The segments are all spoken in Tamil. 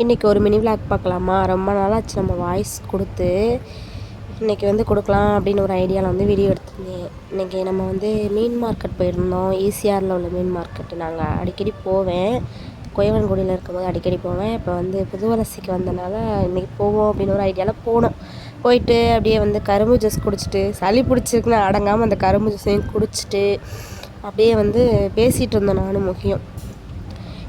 இன்றைக்கி ஒரு மினி விளாக் பார்க்கலாமா? ரொம்ப நாளாச்சு நம்ம வாய்ஸ் கொடுத்து. இன்றைக்கி வந்து கொடுக்கலாம் அப்படின்னு ஒரு ஐடியாவில் வந்து வீடியோ எடுத்திருந்தேன். இன்றைக்கி நம்ம வந்து மீன் மார்க்கெட் போயிருந்தோம். ஈசிஆரில் உள்ள மீன் மார்க்கெட்டு. நாங்கள் அடிக்கடி போவேன், குயவன்குடியில் இருக்கும்போது அடிக்கடி போவேன். இப்போ வந்து புதுவலசிக்கு வந்தனால இன்றைக்கி போவோம் அப்படின்னு ஒரு ஐடியாவில் போனோம். போயிட்டு அப்படியே வந்து கரும்பு ஜூஸ் குடிச்சிட்டு, சளி பிடிச்சிருக்குன்னு அடங்காமல் அந்த கரும்பு ஜூஸையும் குடிச்சிட்டு அப்படியே வந்து பேசிகிட்டு இருந்தோம் நானும் முக்கியம்.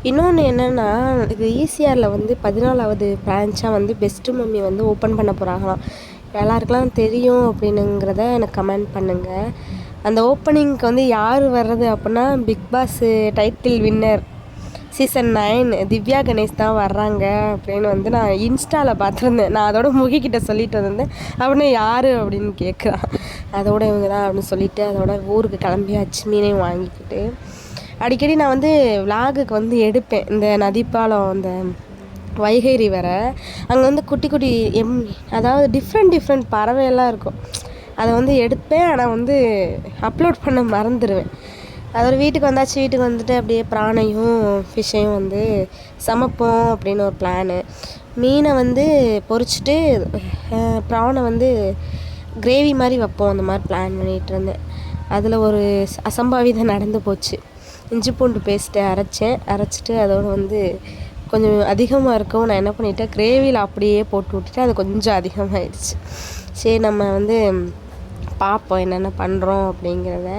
இன்னொன்று என்னென்னா, இது ஈசிஆரில் வந்து 14வது பிரான்ச்சாக வந்து பெஸ்ட்டு மம்மி வந்து ஓப்பன் பண்ண போகிறாங்களாம். எல்லாருக்கெல்லாம் தெரியும் அப்படின்னுங்கிறத எனக்கு கமெண்ட் பண்ணுங்கள். அந்த ஓப்பனிங்க்கு வந்து யார் வர்றது அப்படின்னா, Bigg Boss title winner season 9 Divya Ganesh தான் வர்றாங்க அப்படின்னு வந்து நான் இன்ஸ்டாவில் பார்த்துருந்தேன். நான் அதோட முகிக்கிட்ட சொல்லிட்டு வந்திருந்தேன். அப்படின்னு யார் அப்படின்னு கேட்குறான். அதோட இவங்க தான் அப்படின்னு சொல்லிவிட்டு அதோட ஊருக்கு கிளம்பியாச்சு மீனையும் வாங்கிக்கிட்டு. அடிக்கடி நான் வந்து விலாகுக்கு வந்து எடுப்பேன். இந்த நதிப்பாலம், இந்த வைகை ரிவரை, அங்கே வந்து குட்டி குட்டி அதாவது டிஃப்ரெண்ட் பறவையெல்லாம் இருக்கும். அதை வந்து எடுப்பேன். ஆனால் வந்து அப்லோட் பண்ண மறந்துடுவேன். அதோட வீட்டுக்கு வந்தாச்சு. வீட்டுக்கு வந்துட்டு அப்படியே ப்ரானையும் ஃபிஷ்ஷையும் வந்து சமைப்போம் அப்படின்னு ஒரு பிளானு. மீனை வந்து பொரிச்சிட்டு ப்ரானை வந்து கிரேவி மாதிரி வைப்போம் அந்த மாதிரி பிளான் பண்ணிகிட்டு இருந்தேன். அதில் ஒரு அசம்பாவிதம் நடந்து போச்சு. இஞ்சி பூண்டு பேஸ்ட்டை அரைச்சிட்டு அதோடு வந்து கொஞ்சம் அதிகமாக இருக்கவும் நான் என்ன பண்ணிட்டேன், கிரேவியில் அப்படியே போட்டு விட்டுட்டு அது கொஞ்சம் அதிகமாகிடுச்சு. சரி நம்ம வந்து பார்ப்போம் என்னென்ன பண்ணுறோம் அப்படிங்கிறத.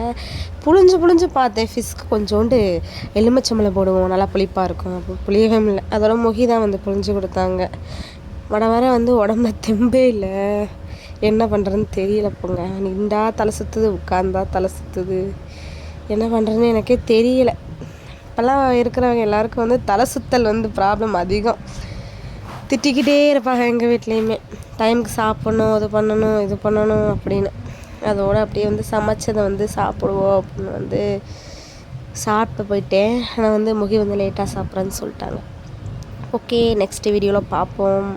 புழிஞ்சு பார்த்தேன். ஃபிஷ்க்கு கொஞ்சோண்டு எலுமிச்சம்பழம் போடுவோம், நல்லா புளிப்பாக இருக்கும். அப்போ புளியவே இல்லை. அதோட முகி தான் வந்து புழிஞ்சு கொடுத்தாங்க. வர வந்து உடம்புல தெம்பே இல்லை. என்ன பண்ணுறதுன்னு தெரியல. போங்க, நின்றா தலை சுற்றுது, உட்காந்தா தலை சுற்றுது. என்ன பண்ணுறதுன்னு எனக்கே தெரியல. இப்போல்லாம் இருக்கிறவங்க எல்லாருக்கும் வந்து தலை சுத்தல் வந்து ப்ராப்ளம் அதிகம். திட்டிக்கிட்டே இருப்பாங்க எங்கள் வீட்லேயுமே. டைமுக்கு சாப்பிட்ணும், இது பண்ணணும் அப்படின்னு. அதோடு அப்படியே வந்து சமைச்சதை வந்து சாப்பிடுவோம் அப்படின்னு வந்து சாப்பிட்டு போயிட்டேன். ஆனால் வந்து முகி வந்து லேட்டாக சாப்பிட்றேன்னு சொல்லிட்டாங்க. ஓகே, நெக்ஸ்ட் வீடியோவில் பார்ப்போம்.